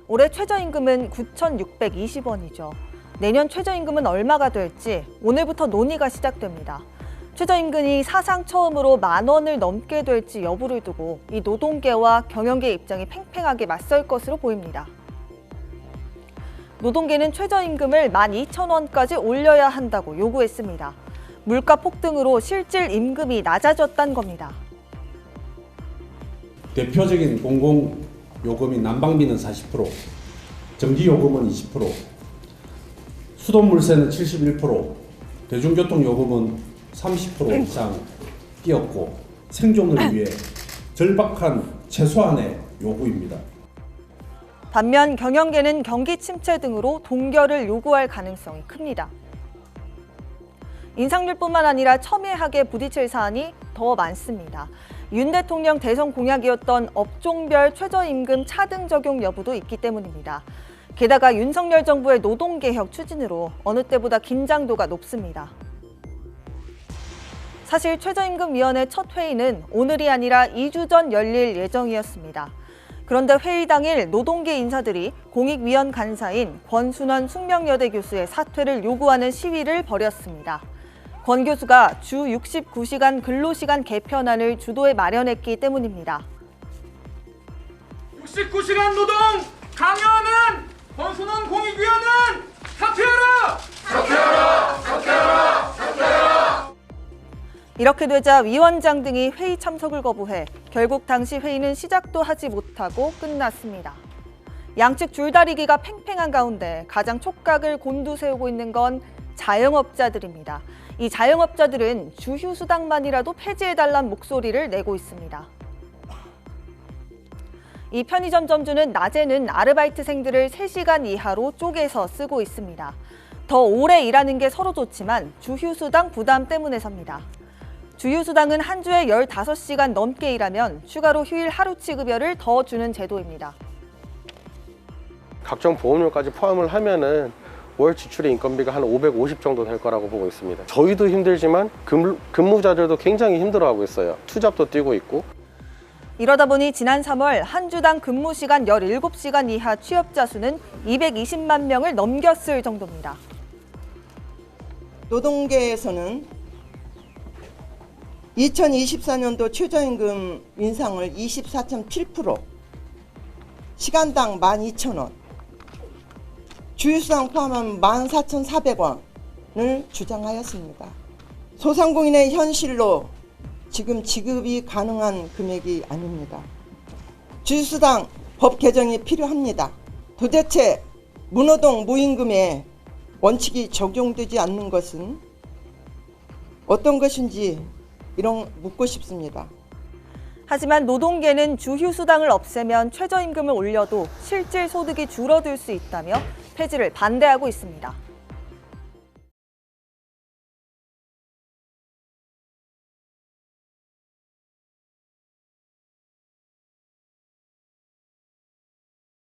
올해 최저임금은 9,620원이죠. 내년 최저임금은 얼마가 될지 오늘부터 논의가 시작됩니다. 최저임금이 사상 처음으로 10,000원을 넘게 될지 여부를 두고 이 노동계와 경영계 입장이 팽팽하게 맞설 것으로 보입니다. 노동계는 최저임금을 12,000원까지 올려야 한다고 요구했습니다. 물가 폭등으로 실질 임금이 낮아졌다는 겁니다. 대표적인 공공요금인 난방비는 40%, 전기요금은 20%, 수돗물세는 71%, 대중교통요금은 30% 이상 뛰었고 생존을 위해 절박한 최소한의 요구입니다. 반면 경영계는 경기 침체 등으로 동결을 요구할 가능성이 큽니다. 인상률뿐만 아니라 첨예하게 부딪힐 사안이 더 많습니다. 윤 대통령 대선 공약이었던 업종별 최저임금 차등 적용 여부도 있기 때문입니다. 게다가 윤석열 정부의 노동개혁 추진으로 어느 때보다 긴장도가 높습니다. 사실 최저임금위원회 첫 회의는 오늘이 아니라 2주 전 열릴 예정이었습니다. 그런데 회의 당일 노동계 인사들이 공익위원 간사인 권순원 숙명여대 교수의 사퇴를 요구하는 시위를 벌였습니다. 권 교수가 주 69시간 근로시간 개편안을 주도해 마련했기 때문입니다. 69시간 노동 강요하는 권순원 공익위원은 사퇴하라! 사퇴하라! 사퇴하라! 사퇴하라! 이렇게 되자 위원장 등이 회의 참석을 거부해 결국 당시 회의는 시작도 하지 못하고 끝났습니다. 양측 줄다리기가 팽팽한 가운데 가장 촉각을 곤두세우고 있는 건 자영업자들입니다. 이 자영업자들은 주휴수당만이라도 폐지해달라는 목소리를 내고 있습니다. 이 편의점 점주는 낮에는 아르바이트생들을 3시간 이하로 쪼개서 쓰고 있습니다. 더 오래 일하는 게 서로 좋지만 주휴수당 부담 때문에서입니다. 주휴수당은 한 주에 15시간 넘게 일하면 추가로 휴일 하루치 급여를 더 주는 제도입니다. 각종 보험료까지 포함을 하면은 월 지출의 인건비가 한 550 정도 될 거라고 보고 있습니다. 저희도 힘들지만 근무자들도 굉장히 힘들어하고 있어요. 투잡도 뛰고 있고. 이러다 보니 지난 3월 한 주당 근무 시간 17시간 이하 취업자 수는 220만 명을 넘겼을 정도입니다. 노동계에서는 2024년도 최저임금 인상을 24.7%, 시간당 12,000원, 주휴수당 포함하면 14,400원을 주장하였습니다. 소상공인의 현실로 지금 지급이 가능한 금액이 아닙니다. 주휴수당 법 개정이 필요합니다. 도대체 무노동 무임금에 원칙이 적용되지 않는 것은 어떤 것인지 묻고 싶습니다. 하지만 노동계는 주휴수당을 없애면 최저임금을 올려도 실질 소득이 줄어들 수 있다며 폐지를 반대하고 있습니다.